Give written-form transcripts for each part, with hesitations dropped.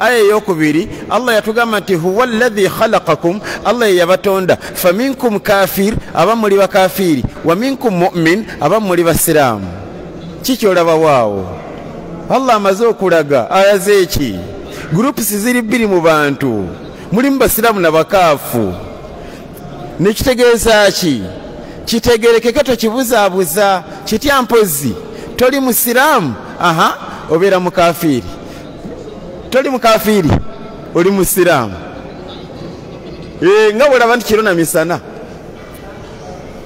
aya eyokubiri Allah yatugamba nti huwa alladhi khalaqakum, Allah yabatonda, faminkum kafir, abamu muli bakafiri, wa minkum mu'min, abamu muli basiraamu. Kiki olaba waawo? Allah amaze okulaga aya zeeki groups ziri bbiri mu bantu, mulimu basiraamu n'abakaafu. Nekitegeeza ki? Kitegerekeke tokibuzaabuza, kitya mpozi toli musiraamu obeera mukafiri, toli mukafiri oli musiraamu. Nga bwolaba nti kiro na misana,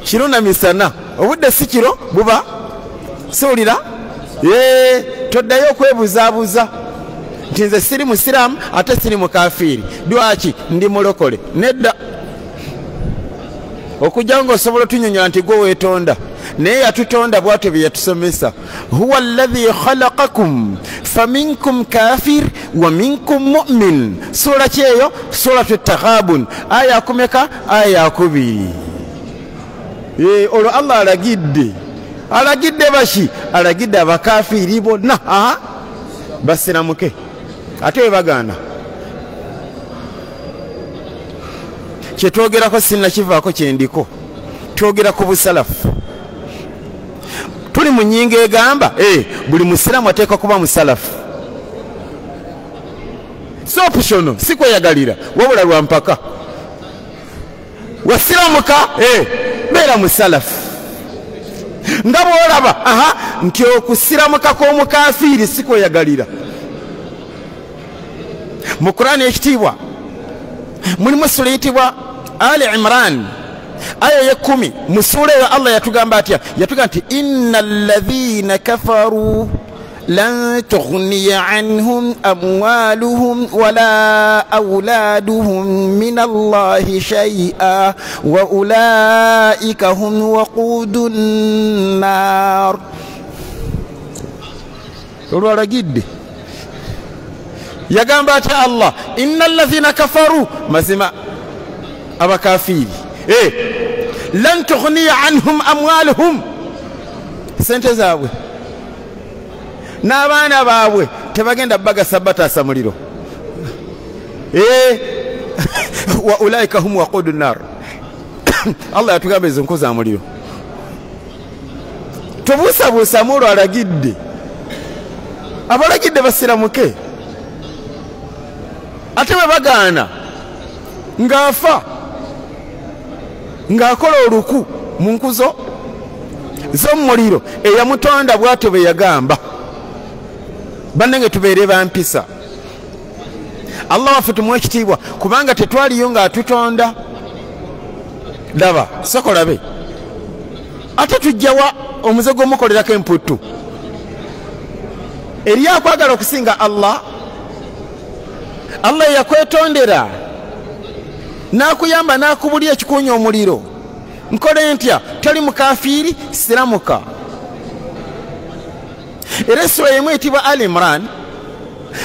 kiro na misana, obudde si kiro buba siwulira. Toddayo okwebuzaabuza nti nze siri musiraamu ate siri mukafiri, lwaki ndi mulokole? Nedda. Okujja ng'osobola otunyonyola nti gwe weetonda, naye yatutonda bw'atyo bye yatusomesa. Huwa alladhi khalaqakum faminkum kafir wa minkum mu'min. Sura ki eyo? Suratu Taghabun, aya akumeka? Aya akubiri. Olwo Allah alagidde baki? Alagidde abakafiri bonna basiramuke, ate webagaana. Kyetwogerako sinnakivaako kyendiko, twogera ku busalafu. Tuli mu nnyingo egamba buli musiraamu ateekwa kuba musalafu. Si optional, si kweyagalira, wabula lwa mpaka. Wasiramuka beera musalafu. Nga bw'olaba nti okusiramuka kw'omukafiiri si kweyagalira. Mu Qur'ani ekitiibwa mulimu sura eyitibwa Ali Imran, aya ya 10. Mu sura eyo Allah yatugamba atya? Yatugamba nti innal ladhina kafaru lan tughniya anhum amwaluhum wala awladuhum min Allahi shay'a wa ulaika hum waqudun nar. Olwalagidde yagamba ati Allah, innal ladhina kafaru, mazima abakafiri, lan tughniya anhum amwaluhum, sente zaabwe n'abaana baabwe tebagenda bagasa bataasa muliro. Wa ulaika hum waqudun nar. Allah yatugamba ezo nku za muliro. Tobuusabuusa mu olwo alagidde, abalagidde basiramuke, ate bwe bagaana ng'afa ng'akola oluku mu nkuzo z'omuliro, eyamutonda bw'atyo bwe yagamba. Bannange tubeere bampisa. Allah waffe tumuwe ekitiibwa, kubanga tetwaliyo ng'atutonda. Laba sokolabe, ate tujjawa omuze gw'omukolerako emputtu eri akwagala okusinga Allah. Allah yakwetondera n'akuyamba n'akubulya ekikuunya omuliro. Nkole ntya? Toli mukafiri, siramuka. Era sura yemu etibwa Ali Imran,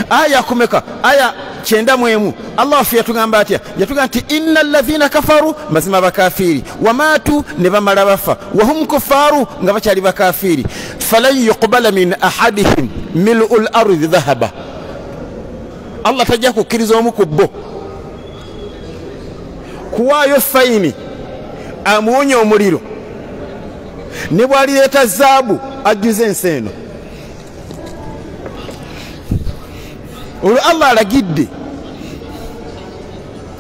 aya kumeka? Aya 91. Allah waffe yatugamba atya? Yatugamba nti innal ladhina kafaru, mazima bakafiri, wamatu, ne bamala bafa, wahum kufaru, nga bakyali bakafiri, falan yuqbala min ahadihim mil'ul ardi dhahaba. Allah tajja kukkiriza omu ku bo kuwaayo fayini amuwonya omuliro, ne bw'alireeta zaabu ajjuza ensi eno. Olwo Allah alagidde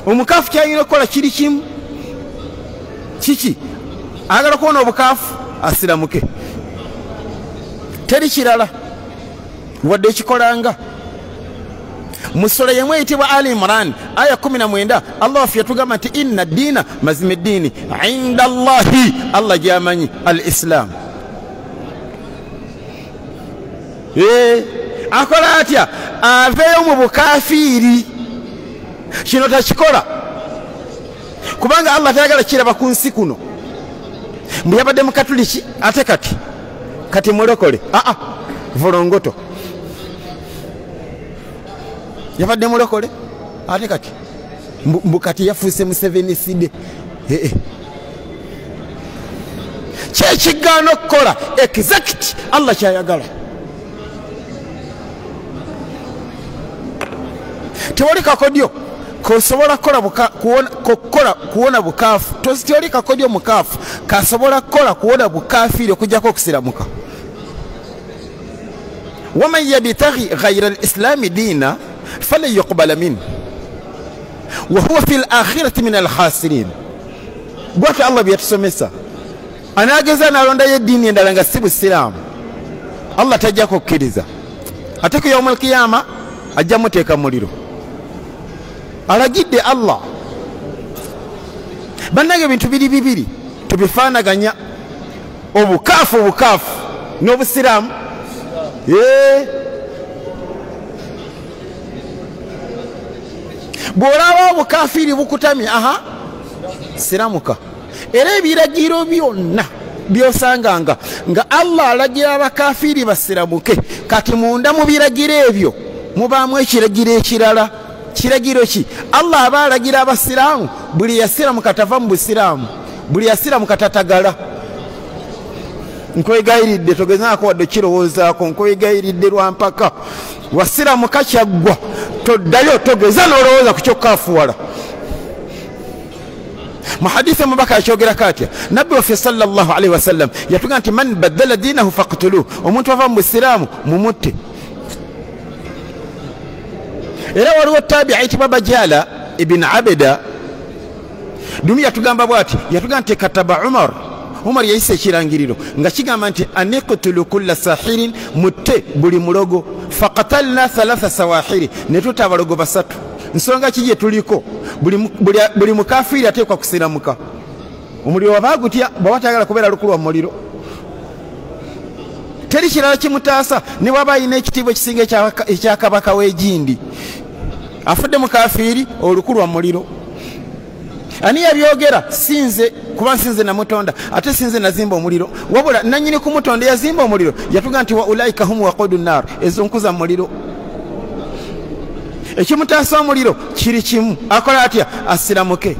omukaafu kyalina okukola kiri kimu. Kiki? Agala kuwona obukaafu asiramuke, teri kirala wadde ekikolanga. Mu sura yemu eyitibwa Ali Imran, aya 19, Allah waffe yatugamba nti inna ddiina, mazima eddiini, inda Allahi, Allah gyamanyi, al Islam. Akola atya? Aveeyo mu bukafiri. Kino takikola kubanga Allah tayagala kiraba ku nsi kuno. Mbu yabadde mukatuliki ate kati mulokole. Volongoto. Yabadde mulokole ate kati mbu kati yafuuse Museveni side. Kyekigaana okukola exact Allah kyayagala. tewali kakodyo kosobola kuwona bukaafu, tewali kakodyo mukaafu kasobola kukola kuwona bukafiiri okujjako okusiramuka. waman yabtaghi ghayra al-islami diina falan yuqbala minhu wa huwa fi al-akhirati min al-khasirin. bwatyo Allah byeyatusomesa, anaageza nalondayo eddiini endala nga si busiraamu, Allah tajja kukkiriza. ate ku yawmal qiyama ajja muteeka muliro. alagidde Allah. bannange ebintu biri bibiri tubifaanaganya, obukaafu n'obusiraamu. bw'olaba obukafiiri bukutamye, siramuka. era ebiragiro byonna byosanganga nga Allah alagira abakafiiri basiramuke, kati munda mu biragiro ebyo mubaamu ekiragiro ekirala. kiragiro ki? Allah aba alagira abasiraamu buli yasiramuka tava mu busiraamu, buli yasiramuka tatagala. nkwegayiridde togezaako wadde kirowoozaako, nkwegayiridde lwampaka wasiramuka kyaggwa toddayo, togeza n'olowooza ku kyokaafuwala. mu hadisi mubaka yakyogerako atya, nabbi waffe sallallahu alaihi wasallam yatuga nti man baddala diinahu faqtuluhu, omuntu ava mu busiraamu mumutte. era waliwo tabi ayitibwa Bajala ibn Abda dumi yatugamba bwati, yatuga nti kataba Umar yayise ekirangiriro nga kigamba nti aniqtulu kulla sahirin, mutte buli mulogo. faqatalna thalatha sawahiri, ne tutta abalogo basatu. nsonga ki gye tuliko? buli mukafiiri ateekwa kusiramuka. omuliro wabagutya bwawatagala kubeera lukulwa mu muliro. teri kirala kimutaasa ne bwaba alina ekitiibwa ekisinga ekyakabaka w'egindi, afudde mukafiiri olukulwa mu muliro. ani yabyogera? sinze, kuba nsinze namutonda, ate sinze nazimba omuliro. wabula nanyini kumutonda yazimba omuliro yatuga nti wa ulaika hum waqudu nnar, ezo nkuza mu muliro. ekimutaasa omuliro kiri kimu, akola atya? asiramuke.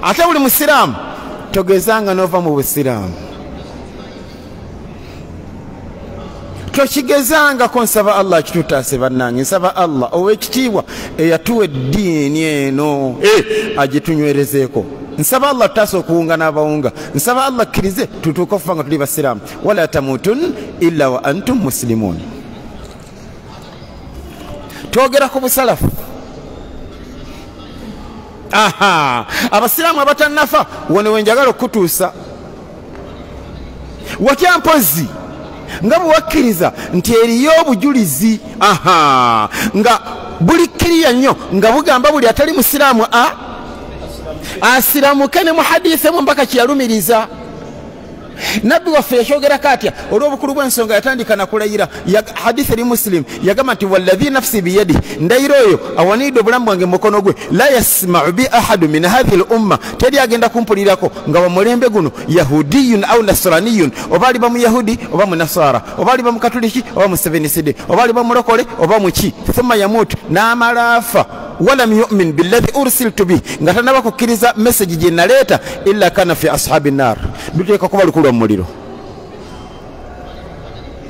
ate buli musiraamu togezanga nova mu busiraamu, tokigezangako. nsaba Allah kitutaase bannange, nsaba Allah ow'ekitiibwa eyatuwa eddiini eno agitunywerezeeko. nsaba Allah tutaase okuwunga n'abawunga, nsaba Allah akkirize tutuuke okufa nga tuli basiraamu. wala tamutun illa wa antum muslimun. twogera ku busalafu. abasiraamu abatannafa wano wenjagala okutuusa. watya mpozi nga bwewakkiriza nti eriyo obujulizi nga buli kkiriya nnyo nga bugamba buli atali musiraamu asiramuke, ne mu hadisi emu mbaka kyeyalumiriza. nabbi waffe yakyogerako atya olw'obukulu bw'ensonga yatandika nakulayira. hadisi eri Muslim yagamba nti wallahi nafsi biyadi, ndayira oyo awaniidde obulamu bwange mukono gwe, la yasmau bi ahadu min hadhihi l-umma, teri agenda kumpulirako nga wa mulembe guno yahudiyun au nasraniyun, oba aliba mu yahudi oba mu nasara, oba aliba mu katuliki oba mu seveniside, oba aliba mulokole oba muki, thumma yamutu, n'amala afa walam yu'min billadhi ursiltu bi, nga tanaba kukkiriza message gye naleeta, illa kana fi ashabi nnar, duteeka kuba lukulwa mu muliro.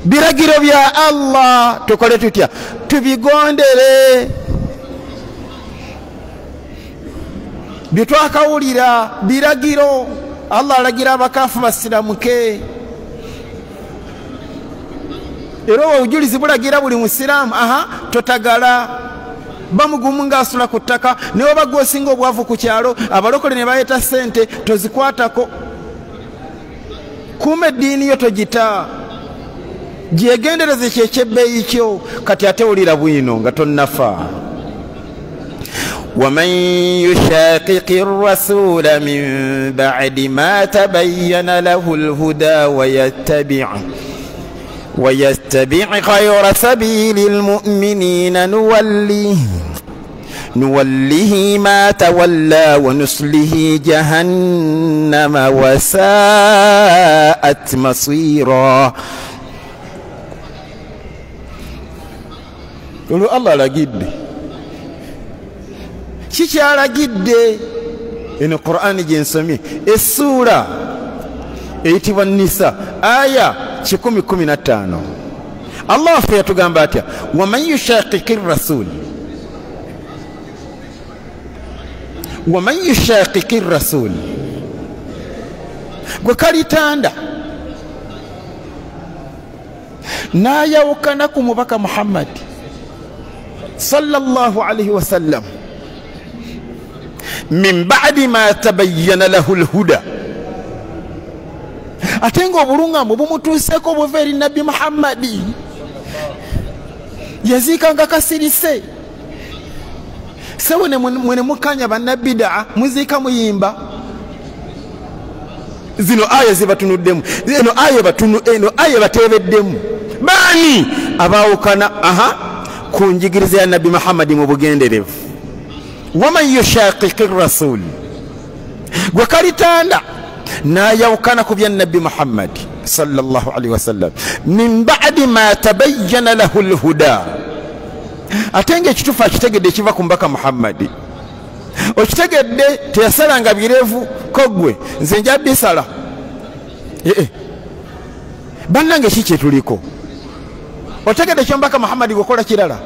biragiro bya Allah tukole tutya? tubigondere. byetwakawulira biragiro. Allah alagira abakaafu basiramuke. era obujulizi bulagira buli musiraamu totagala bamugumu ng'asula ku ttaka, naye oba gwosinga obwavu ku kyalo, abalokole ne bayeta ssente tozikwatako. kuuma eddiini yo togita, gyegendereze kyekyebeeyi kyo. kati ate wulira bwino nga tonnafa. ومن يشاقق الرسول من بعد ما تبين له الهدى ويتبع غير سبيل المؤمنين نوله ما تولى ونصله جهنم وساءت مصيرا. قولوا الله لقد kikyalagidde eno Qur'ani gyensomye essura eyitibwa Nisa aya 115. Allah waffe yatugamba atya waman yushaqiqi rasul waman yushaqiqi rasul gwe kalitanda nayawukana ku mubaka Muhammad sallallahu alaihi wasallam min ba'di ma tabayyana lahu alhuda atenga obulungamu bumutuuseko buva eri nabbi Muhammadi yaziikanga kasirise sewe mwene mukanya bannabbidaa muziika muyimba zino aya zibatunuddemu eno aya bateebeddemu baani abaawukana ku njigiriza ya nabbi Muhammadi mu bugenderevu waman yushaqiqi rasul gwe kalitanda nayawukana ku bya nabbi Muhammad sallallahu alaihi wasallam min ba'di ma tabayyana lahu alhuda atenge ekitufu akitegedde kiva ku mbaka Muhammadi okitegedde teyasalanga birevu kogwe nze nja bisala bannange ki kyetuliko otegedde kyombaka Muhammadi gwekola kirala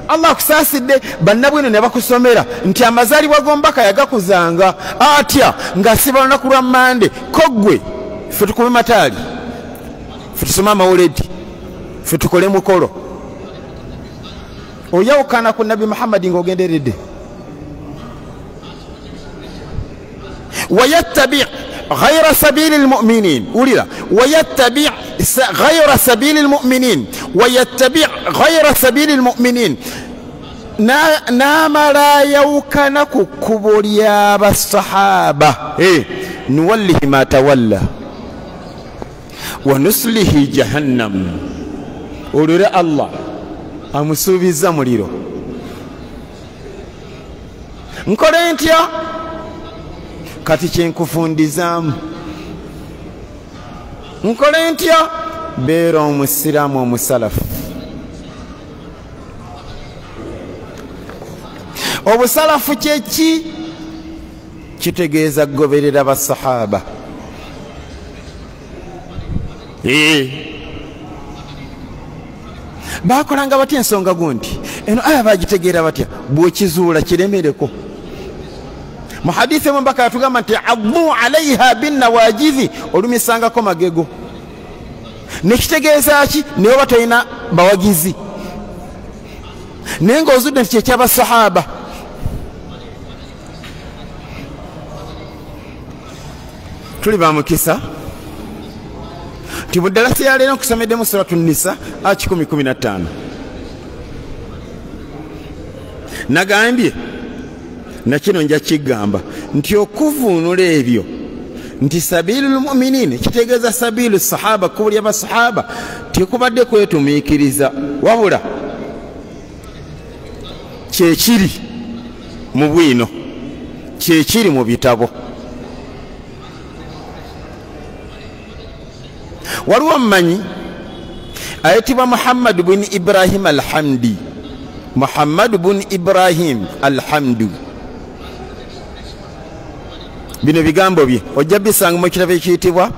Allah kusaasidde bannabwino ne bakusomera nti amazaalibwa g'ombaka yagakuzanga atya ng'asiba olunaku lwa Mande kogwe ffe tukube mataali ffe tusome amawuledi ffe tukole mukolo oyawukana ku nabbi Muhammadi ng'ogenderedde wayattabi غير سبيل المؤمنين وللا ويتبع غير سبيل المؤمنين ويتبع غير سبيل المؤمنين نام لا يوكنك كبريا بالصحابة نوله ما تولى ونسله جهنم وللا الله أمسوبي الزمريرو نكورنتيا kati kyenkufundizaamu nkole ntya beera omusiraamu omusalafu obusalafu kyeki kitegeeza kugoberera basahaba bakolanga batya ensonga gundi eno aya bagitegeera batya bw'okizuula kiremereko mu hadithi mbaka yatugamba nti addu alaiha binnawajizi olumisangako magego nekitegeeza ki naye oba tolina bawagizi naye ng'ozudde nti kyekyabasahaba tuli bamukisa nti mu ddalasa ya leero nkusomeddemu suratu Nisa 10:15 nagambye nakino nja kigamba nti okuvuunula ebyo nti sabiilul mu'miniin kitegeeza sabiilu sahaba kubulya basahaba tekubadde kwetumiikiriza wabula kyekiri mu bwino kyekiri mu bitabo waliwo mmanyi ayitibwa Muhammad bin Ibrahim al-Hamdi Muhammad bin Ibrahim al-Hamdi bino bigambo bye ojja bisanga mu kitabo ekiyitibwa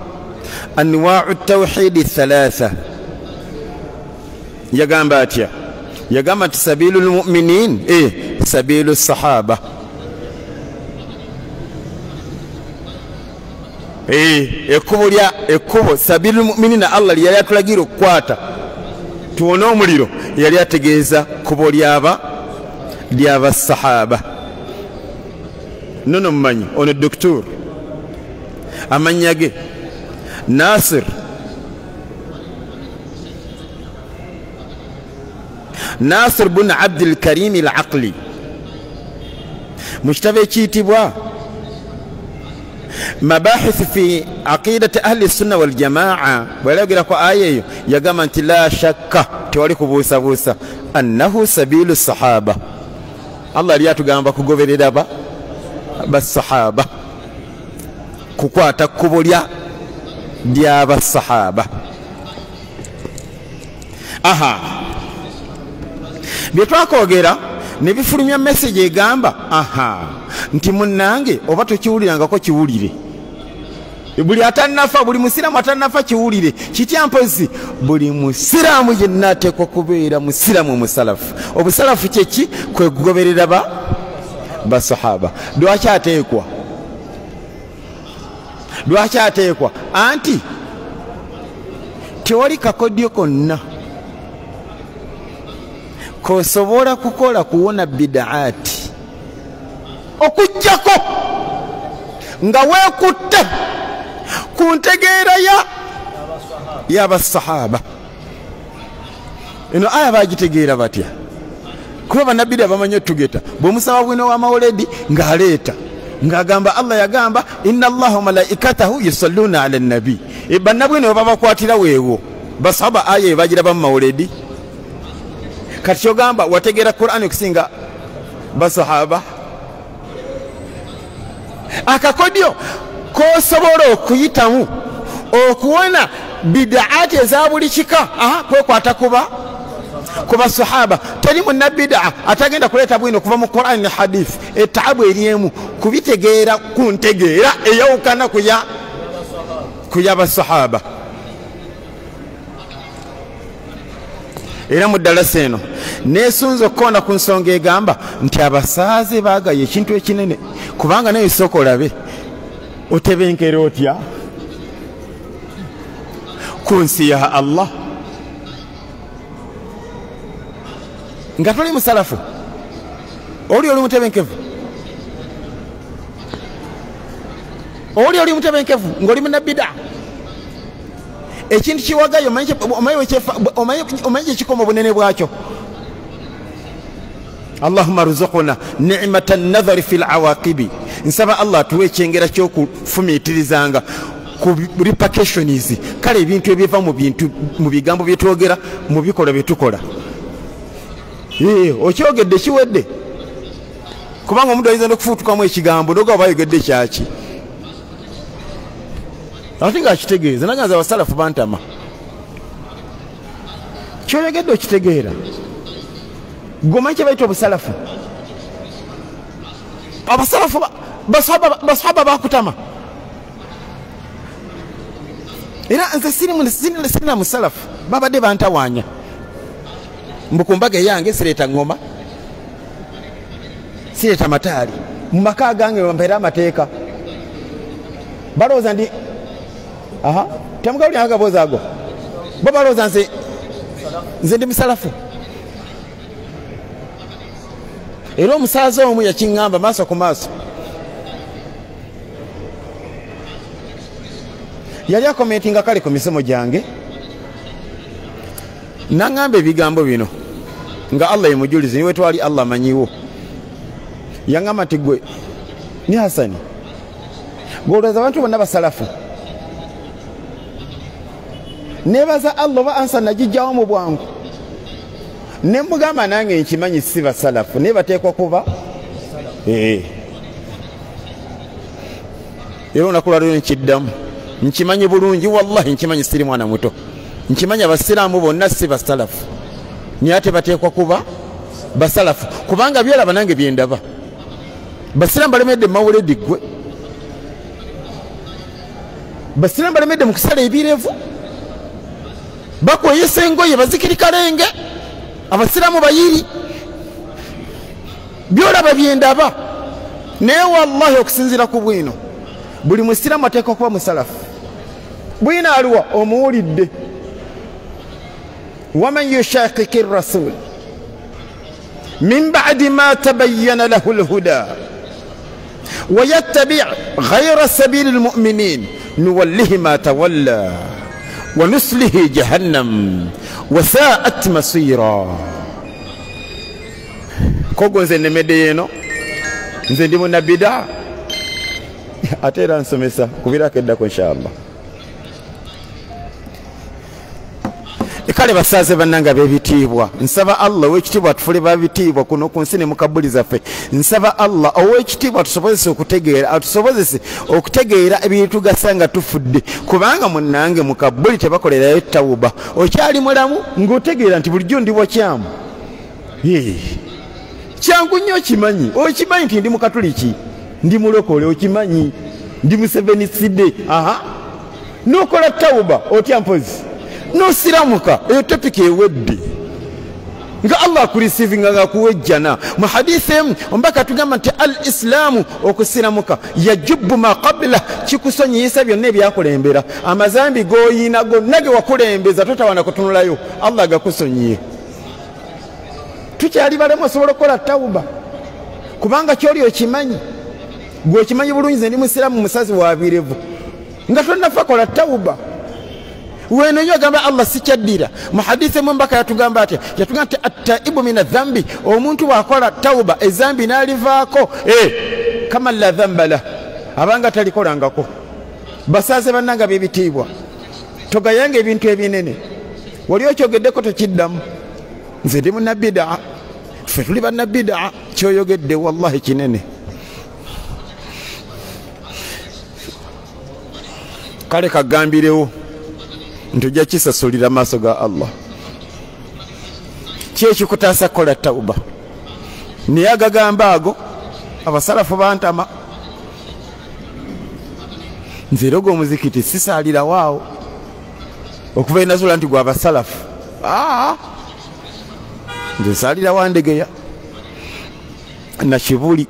anwa'u tawhidi thalatha yagamba atya yagamba nti sabiilul mu'miniin sabiilu sahaba ekkubo sabiilul mu'miniin Allah yali atulagira okukwata tuwone omuliro yali ategeeza kubo lyaba sahaba nono mmanyi ono doktor amannya ge Nasir bin Abdul Karim al-Aqli mu kitabo ekiyitibwa mabahith fi aqidati ahli sunna wal jamaa bwalagira ku aya eyo yagamba nti la shakka tewali kubuusabuusa annahu sabilu sahaba Allah yali atugamba kugoberera basahaba kukwata kkubo ly'abasahaba bye twakoogera ne bifulumya message egamba nti munnange oba tokiwulirangako kiwulire buli atannafa buli musiraamu atannafa kiwulire kitya mpozi buli musiraamu yenna ateekwa kubeera musiraamu musalafu obusalafu kyeki kwe kugoberera basahaba lwaki ateekwa anti tewali kakodyo konna kosobola kukola kuwona bidaati okujjako nga weekutte ku ntegeera y'abasahaba. Eno aya bagitegeera batya? Kuba bannabbi abamanyi otugeta bw'omusaba bwino w'amawuledi ng'aleeta ng'agamba Allah yagamba inna Allaha wa malaikatahu yusalluna ala nabi. Bannabbi ne babakwatira weewo basahaba aya ebagira bamu mawuledi. Kati kyogamba wategeera Qur'ani okusinga basahaba. Akakodyo kosobola okuyitamu okuwona bidaati eza buli kika kwekwata kuba sahaba. Teri munnabbidaa atagenda kuleeta bwino kuva mu Qur'ani ne hadith etaabu eriemu kubitegeera ku ntegeera eyawukana kuya basahaba. Era mu ddalasa eno neesunza okukoona ku nsonga egamba nti abasaaze baagaye ekintu ekinene kubanga naye sooka olabe otebenkera otya ku nsi ya Allah nga toli musalafu oli mutebenkevu oli mutebenkevu ng'oli munnabbidaa ekintu kiwagayo omanyi ekikoma obunene bwakyo. Allahumma rzuqna ni'mata an-nadhari fil awaqibi. Nsaba Allah tuwe ekyengera ky'okufumiitirizanga ku repercussions kale ebintu ebiva mu bigambo bye twogera mu bikolwa bye tukola. Okyogedde kiwedde kubanga omuntu ayinza n'okufuutukamu ekigambo noga oba ayogedde kyaki ate ng'akitegeeza naganza abasalafu bantama kyoyogedde okitegeera gomanyi kye bayita obusalafu. Abasalafu basahaba bakutama era nze sirina musalafu babadde bantawaanya mbukumbaga eyange sireeta ngoma sireeta mataali mu maka gange mpeera amateeka balowooza ndi temugawulira agaboozi ago bo balowooza nze ndi musalafu. Era omusaaza omu yakiŋŋamba maaso ku maaso yali akomentinga kale ku misomo gyange naŋŋamba ebigambo bino nga Allah yemujulize niwe twali Allah amanyiwo. Yaŋŋamba nti gwe ni Hasani gwolowooza abantu bonna basalafu nebaza Allah oba ansa nagijjawo mu bwangu ne mugamba nange nkimanyi si basalafu naye bateekwa kuba era olunaku lwaliro nkiddamu nkimanyi bulungi wallahi nkimanyi siri mwana muto nkimanyi abasiraamu bonna si basalafu naye ate bateekwa kuba basalafu kubanga byolaba nange byendaba basiraamu balemedde mawuledi gwe basiraamu balemedde mu kusala ebirevu bakweyesa engoye bazikirikalenge abasiraamu bayiri byolaba byendaba naye wallahi okusinziira ku bwino buli musiraamu ateekwa kuba musalafu. Bwino aliwa omuwulidde waman yushaqiqi rasul min ba'di ma tabayyana lahu alhuda wa yattabi' ghayra sabili almu'minin nuwallihi ma tawalla wa nuslihi jahannam wa sa'at masira. Kogo nze nemedde yeno nze ndi munnabbidaa ate era nsomesa kubirako eddako inshallah. Kale basaaze bannanga b'ebitiibwa nsaba Allah ow'ekitiibwa tufule babitiibwa kuno ku nsi ne mu kabuli zaffe nsaba Allah ow'ekitiibwa atusobozese okutegeera ebitugasa nga tufudde kubanga munnange mu kabuli tebakolerayo tawuba okyali mulamu ng'otegeera nti bulijjo ndi bwakyamu kyangu nnyo okimanyi nti ndi mukatuliki ndi mulokole okimanyi ndi Museveni sidde nokola tauba otya mpozi nosiramuka eyo topiki ewedde nga Allah akurisivinga nga kuwejjana mu hadithi ombaka tugamba nti al islamu okusiramuka yajubu ma qabla kikusonyiyisa byonna ebyakulembera amazambi goyina gonna ge wakulembeza totawana kutunulayo Allah gakusonyiye tukyali balemu osobola okukola tauba kubanga kyoli okimanyi gwe okimanyi bulungi nze ndi musiramu musazi wabirevu nga tonnafa kola tauba weno nyo gamba Allah sikyaddira mu hadithi mbaka yatugamba ati yatugamba ati at-taibu min adh-dhanbi omuntu wakola tauba ezambi nalivaako kama la dhamba la abanga talikolangako basaze bannanga bebitiibwa togayanga ebintu ebinene wali okyogeddeko tokiddamu nze ndi munnabbidaa ffe tuli bannabbidaa kyoyogedde wallahi kinene kale kagambirewo ntujja kisasulira maaso ga Allah kyekikutaasa kola tauba naye agagamba ago abasalafu bantama nze rogo omuzikiti sisaalira waawo okuva enazula nti gwe abasalafu nze saalira wandegeya nakibuli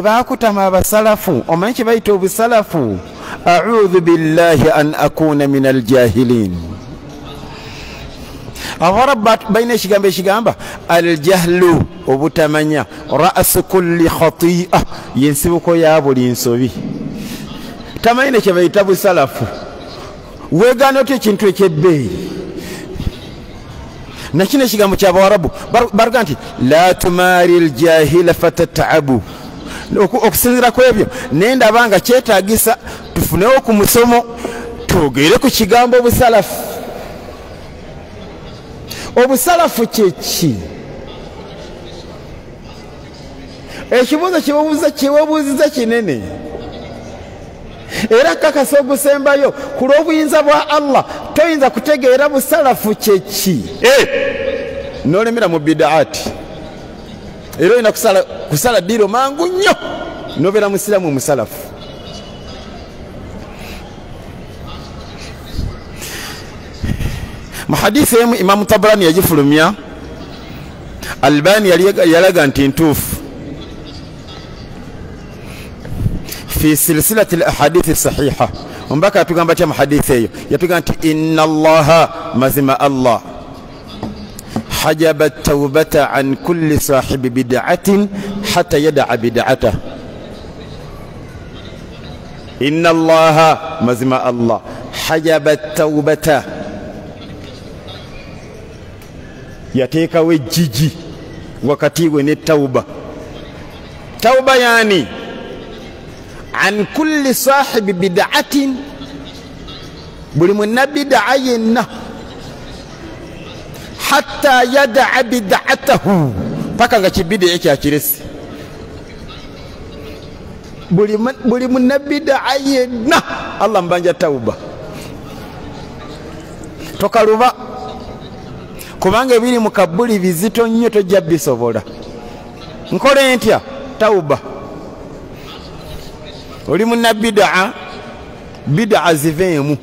bakutama abasalafu omanyi kye bayita obusalafu a'udhu billahi an akuna min aljahilin awarabbat bayna ekigamba aljahlu obutamanya ra'su kulli khati'a yensibuko ya buli nsobi tamanyi ne kye bayita busalafu weegaana otya ekintu ekyebbeeyi nakino ekigambo ky'abawarabu baruga nti la tumari aljahila fatataabu okusinzira ku ebyo nendaba nga kyetaagisa tufunewo ku musomo twogere ku kigambo obusalafu obusalafu kyeki ekibuuzo kyewebuuziza kinene era kakasa ogusembayo ku lw'obuyinza bwa Allah toyinza kutegeera busalafu kyeki nolemera mu bidaati era olina kusala ddiiro mangu nnyo nobeera musiramu omusalafu mu hadithi emu Imamu Tabarani yagifulumya Albani yalaga nti ntuufu fi silsilati al-ahadithi sahiha ombaka yatugamba atya mu hadithi eyo yatugamba nti inna Allaha mazima Allah حجب التوبة عن كل صاحب بدعة حتى يدع بدعته إن الله مزمع الله حجب التوبة يتيك وجيجي وكتيو التوبة توبة يعني عن كل صاحب بدعة بلمن بدعينه hatta yada'a bid'atahu paka nga kibidi ekyakiresi buli munnabida ayena Allah mbanja tauba tokaluba kubanga ebiri mukabuli bizito nnyo tojja bisobola nkole ntya tauba oli munnabida bid'a ziveemu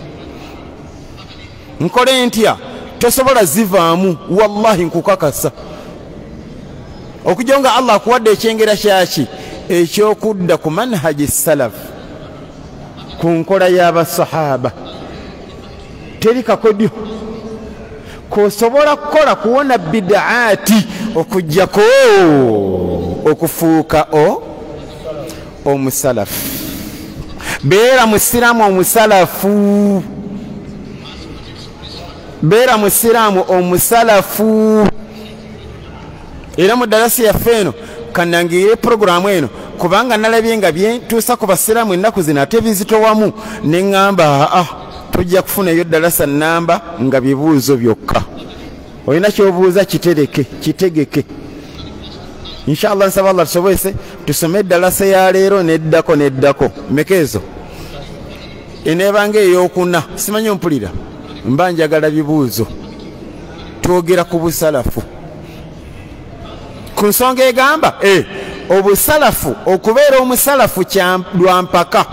nkole ntya tosobola zivaamu wallahi nkukakasa okujonga Allah akuwadde ekyengera kyaki ekyokudda ku manhaji salaf ku nkola y'abasahaba teri kakodyo kosobola kukola kuwona bid'aati okujjako okufuuka omusalafu beera musiramu omusalafu beera musiramu omusalafu era mu darasi yaffe eno kanangire programu eno kubanga nalabye nga byentuusa ku basiramu ennaku zino ate bizitowamu ne ŋŋamba tujja kufunayo darasa namba nga bibuuzo byokka olina kyobuuza kitegeke inshallah nsaba Allah tusobozese tusome darasa ya leero neddako mekezo eneebanga ey'okuna simanyi ompulira mba njagala bibuuzo twogera ku busalafu ku nsonga egamba obusalafu okubeera omusalafu lwampaka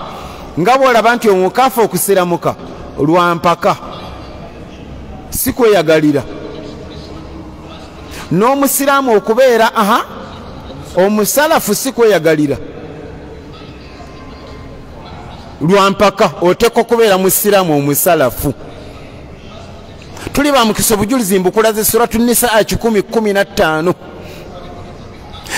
nga bw'olaba nti omukaafu okusiramuka lwa mpaka si kweyagalira, n'omusiraamu okubeera omusalafu si kweyagalira lwa mpaka, oteekwa okubeera musiraamu omusalafu. tuli ba mukisa obujulizi mbukulaze suratu Nisaa 10:15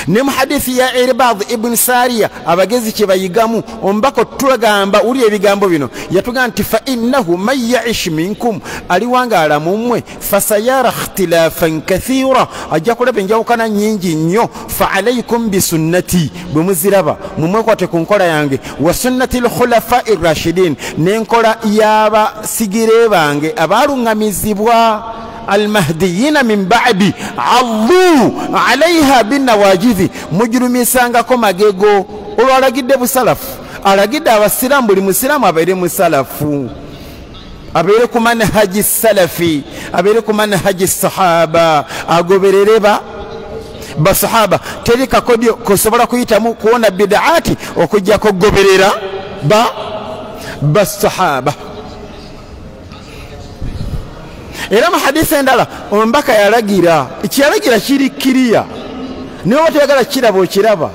ne mu hadithi ya Irbad ibn Sariya abagezi kye bayigamu ombako tulagamba uli ebigambo bino yatuga nti fa innahu man ya'ish minkum aliwangala mumwe fasayara ikhtilafan kathira ajja kulaba enjawukana nyingi nnyo fa alaykum bi sunnati bwe muziraba mumwe kwate ku nkola yange wa sunnati al-khulafa ar-rashidin n'enkola yaba sigire bange abalungamizibwa المهديين من بعد عضوا عليها بالنواجذ مجرميسangako magego olwalagidde busalafu alagidde abasiraamu buli musiraamu abeere musalafu abeere ku manhaji salafi abeere ku manhaji sahaba agoberere basahaba teri kakodyo kosobola kuyitamu kuwona bid'ati okujja kugoberera basahaba. Era mu hadisi endala omubaka yalagira ekiyalagira kiri kiriya niwe watayagala kirabo kiraba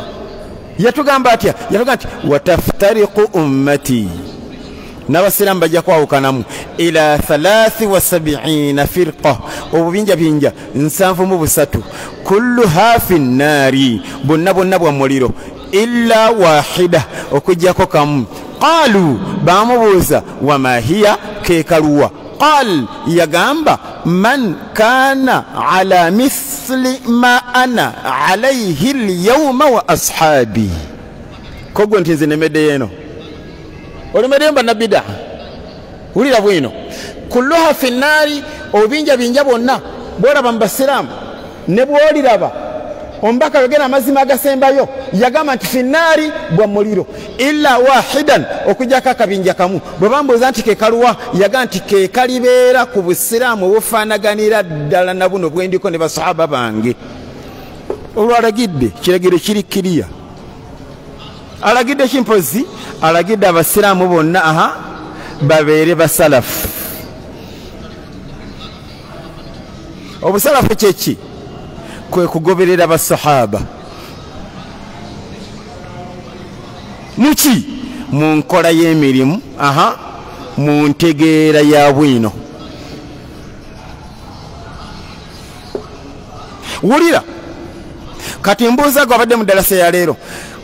yatugamba atya yatuga nti wataftariqu ummati n'abasiraamu bajja kwawukanamu ila 73 firqa obubinja binja 73 kulluha fi nnaari bonna bwa muliro illa wahida okujjako kamu qalu bamubuuza wama hiya kekaluwa قال يغامبا من كان على مثل ما أنا عليه اليوم وأصحابي كوغو نتنزي نمدينو ولمدين بنبدا ولي لابوينو كلها في النار وبينجا بونا بورا بمبسلام نبولي لابا ombaka yogera amazima agasembayo yagamba nti finnaari bwa muliro illa wahidan okujjako akabinja kamu bwe bambuuza nti kekaluwa yagamba nti kekalibeera ku busiraamu obufaanaganira ddala na buno bwendiko ne basahaba bange olwalagidde kiragiro kiri kiriya alagidde kimpozi alagidde abasiraamu bonna babeere basalafu. Obusalafu kyeki kwe kugoberera basahaba muki mu nkola y'emirimu mu ntegeera ya bwino. Wulira kati mbuuza gwe abadde mu ddalasa ya leero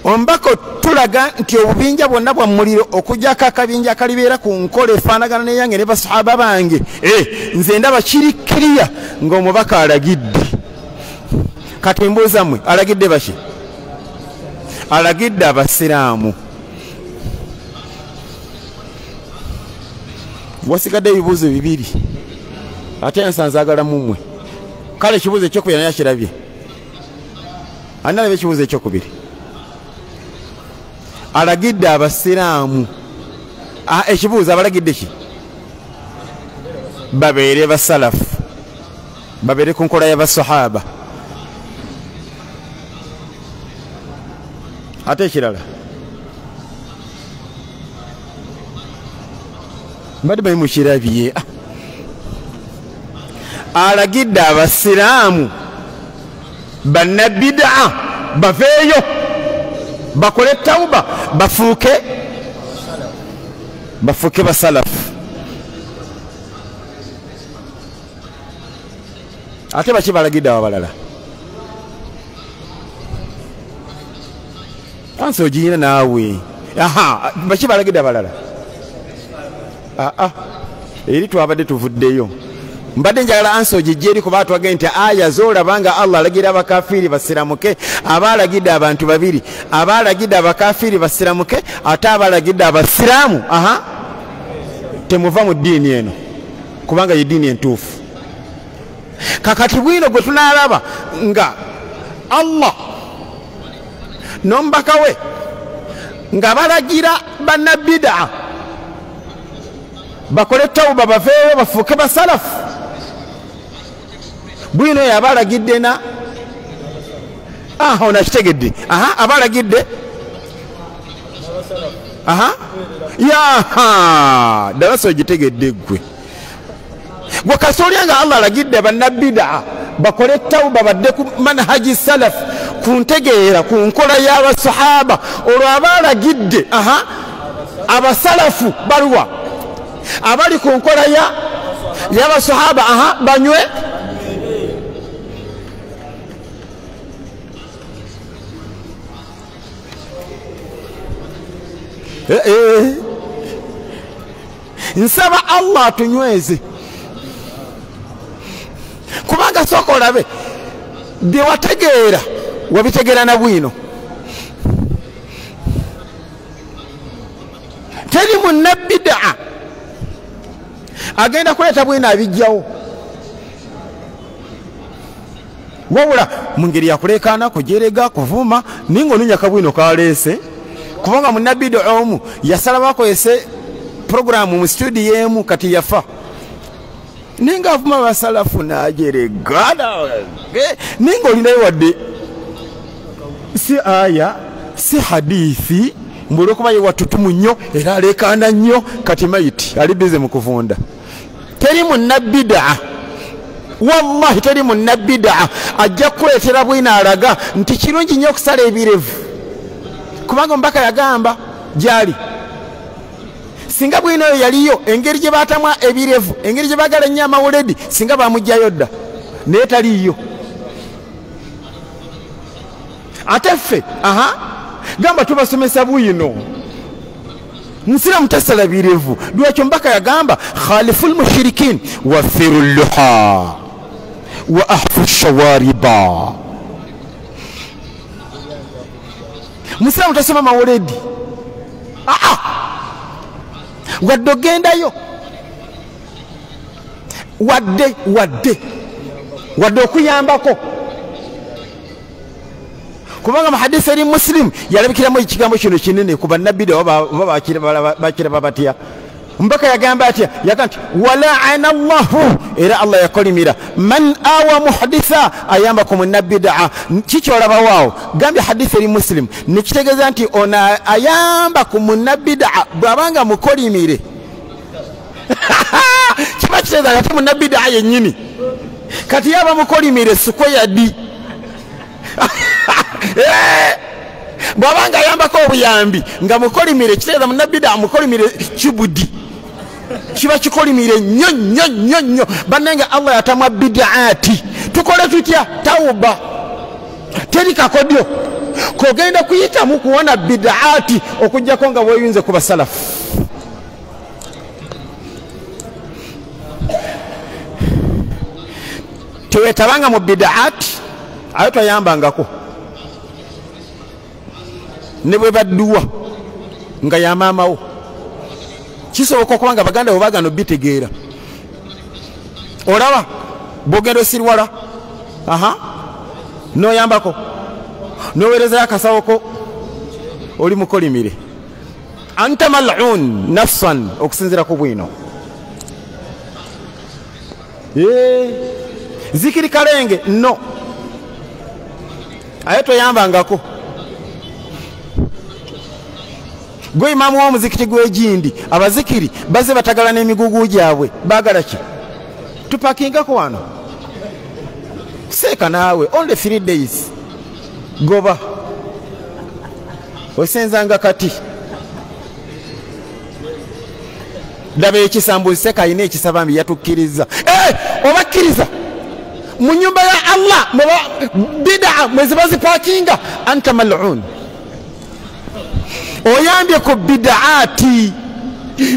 ombako tulaga nti obubinja bwonna bwa muliro okujjako akabinja akalibeera ku nkola efaanagana neyange ne basahaba bange nze ndaba kiri kiriya ng'omubaka alagidde. Kati mbuuza mmwe alagidde baki? Alagidde abasiraamu. Wasigadde ebibuuzo bibiri ate ensanze agala mumwe. Kale ekibuuzo ekyokubiri naye akirabye. Ani alabye ekibuuzo ekyokubiri? Alagidde abasiraamu. Ekibuuzo abalagidde ki? Babeere basalafu, babeere ku nkola y'abasahaba. Ate ekirala mbadde bali mukirabye. Alagidde abasiraamu bannabida baveeyo bakole tawuba bafuuke basalafu. Ate baki balagidde abalala? Ansi ogiyina naawe. Baki balagidde abalala? Eri twabadde tuvuddeyo. Mbadde njagala ansi ogijja eri kuba twagende nti aya zoolabanga Allah alagira abakafiiri basiramuke, abaalagidde abantu babiri, abaalagidde abakafiiri basiramuke ate abaalagidde abasiraamu temuva mu ddiini eno kubanga ye ddiini entuufu. Kakati bwino gwe tunaalaba nga Allah n'omubaka we nga balagira bannabida bakole tawuba baveeyo bafuuke basalafu. Bwino oyo abalagidde na ono akitegedde. Abalagidde aha yaha dabaso gitegedde gwe gwe kasolyanga Allah alagidde bannabida bakole tauba badde ku manhaji salaf ku ntegeera ku nkola y'abasahaba olwo abalagidde aha abasalafu baluwa abali ku nkola y'abasahaba aha banywe nsaba Allah atunyweze kubanga sooka olabe bye wategeera wabitegeera na bwino teri munnabida agenda kuleeta bwino abijjawo wabula mu ngeri yakulekaana kujerega kuvuma ninga onunyaka bwino kaleese kubanga munnabida omu yasala bakozese programu mu studio emu kati yafa ninga avuma basalafu najerega ninga olinayo wadde si aya si hadithi mbulu kuba ye watutumu nnyo era alekaana nnyo kati maiti ali bize mu kuvunda teri munnabida wallahi teri munnabida ajja kuleetera bwina alaga nti kirungi nnyo okusala ebirevu kubanga omubaka yagamba gyali singa bwino oyo yaliyo engeri gye baatamwa ebirevu engeri gye baagala nnyo amawuledi singa bamugjayo dda naye taliyo ate ffe aha gamba tubasomesa bwino nsiramu tasala birevu lwakyo mbaka yagamba khalifu lmushirikin wafiru lluha wa ahfu shawariba musiramu tasoma mawuledi wadde ogendayo wadde okuyambako kubanga muhadisi eri muslim yalabikiramu ekigambo kino kinene ku bannabida oba bakiraba batya mbaka yagamba atya yaga nti walaana llahu era Allah yakolimira man awa muhaditha ayamba ku munnabida kikyolabawaawo gambye hadisi eri muslim nikitegeeza nti ono ayamba ku munnabida bwabanga mukolimire kiba kitegeeza kati munnabida yennyini kati yaba mukolimire sukoyadi bwabanga ayambako obuyambi nga mukolimire kitegeeza munnabida mukolimire kibudi kiba kikolimire nnyo bannange Allah yatamwa bidaati tukole tutya tauba teri kakodyo kogenda kuyitamu kuwona bidaati okujjako nga bweyunze ku basalafu tewetabanga mu bidaati ayo twayambangako ne bwe badduwa nga yamaamawo kisoboka okubanga baganda bo bagano bitegeera olaba bwogenda osirwala aha noyambako nowerezayo akasawoko oli mukolimire anta mal'un nafsan okusinzira ku bwino zikiri kalenge no aye toyambangako gwe imamu w'omuzikiti gw'egindi abazikiri baze batagala n'emigugu gyabwe baagala ki tupakingako wano seeka naawe only 3 days goba osenzanga kati daba ekisambuzi seeka alina ekisabambi yatukkiriza obakkiriza mu nyumba ya Allah bida mwezi bazipakinga anta mal'un oyambye ku bidaati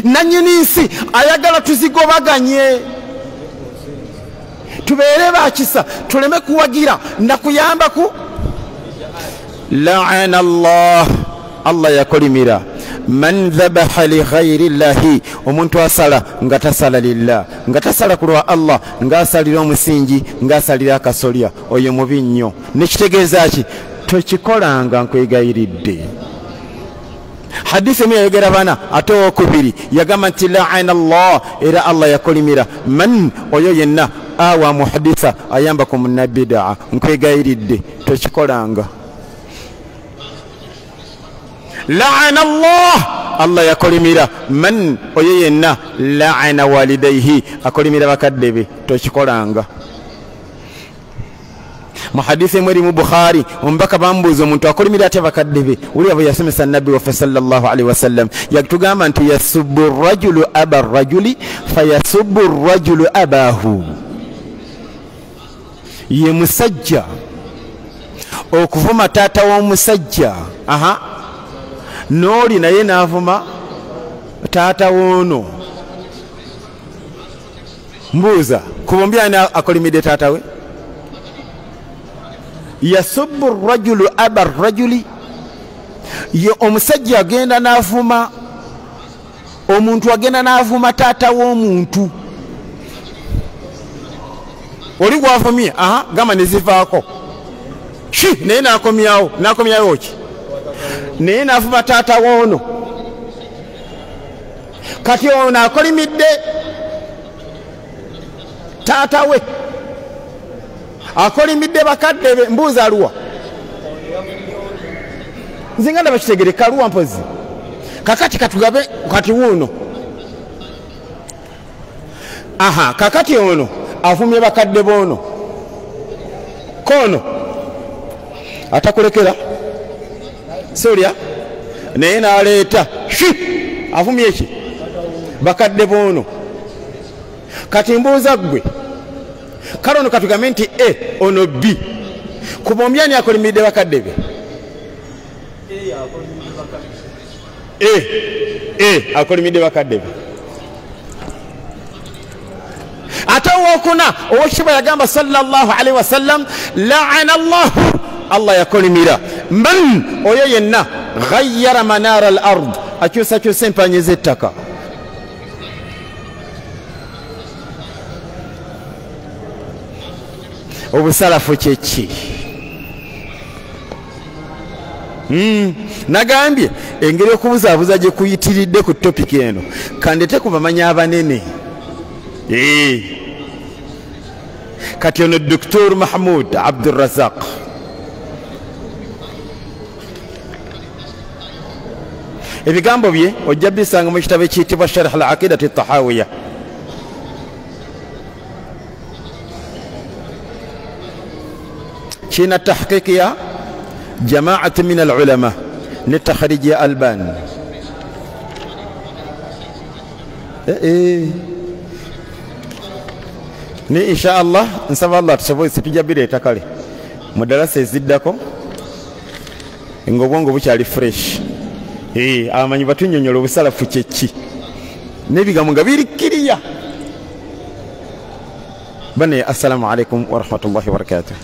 nanyini nsi ayagala tuzigobaganye tubeere bakisa tuleme kuwagira nakuyamba ku la'ana Allah yakolimira man dhabaha li ghayri llahi omuntu asala nga tasala lillah nga tasala kulwa Allah nga asalira omusingi nga asalira akasolya oyo mubi nnyo nekitegeeza ki tokikolanga nkwegayiridde hadisi emu yayogera bana ate owokubiri yagamba nti la'ana Allah era Allah yakolimira man oyo yenna awa muhaditha ayamba ku munnabida nkwegayiridde tokikolanga la'ana Allah Allah yakolimira man oyo yenna la'ana walidayhi akolimira bakadde be tokikolanga. Mu hadithi mweri mu Bukhari ombaka bambuuza omuntu akolimira atya bakadde be uli abo yasomesa nabbi waffe sallallahu alaihi wasallam yatugamba nti yasubbu rajulu aba rajuli fayasubbu rajulu abahu ye musajja okuvuma taata w'omusajja n'oli naye n'avuma taata w'ono. Mbuuza kubombi ani akolimidde taata we? Yasubbu rajulu aba rajuli ye omusajja agenda n'avuma omuntu agenda n'avuma taata w'omuntu. Oli gwavumye gamba nezivaako naye nakomyawo ki naye n'avuma taata w'ono. Kati ono akolimidde taata we akolimidde bakadde be. Mbuuza aluwa? Nze nga ndaba kitegereka aluwa mpozi. Kakati katugabe kati wuno kakati ono avumye bakadde bono kono atakulekera solya naye n'aleeta avumye eki bakadde bono. Kati mbuuza gwe kale ono katugambe nti ono B kubombi ani akolimidde bakadde be? Akolimidde bakadde be. Ate owokuna owekitiibwa yagamba sallallahu alaihi wasallam la'ana Allah yakolimira man oyo yenna ghayyara manara al ard akyusakyusa empanye z'ettaka. Obusalafu kyeki? Nagambye engeri okubuzaabuza gye kuyitiridde ku topiki eno kandete ku bamanyi abanene. Kati ono Dr. Mahmoud Abdurrazaq ebigambo bye ojja bisanga mu kitabo ekiyitibwa Sharh al-Aqidati at-Tahawiyya. كنا التحقيق يا جماعة من العلماء للتخريج يا ألبان. ni insha Allah nsaba Allah tusoboye situjabire takale mudalasa eziddako ngobwongo bukyali fresh. Abamanyi batunyonyola obusalafu kyeki n'ebigambo nga birikiriya. Bane assalamu alaikum wa rahmatullahi wa barakatuh.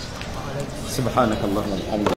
سبحانك اللهم وبحمدك.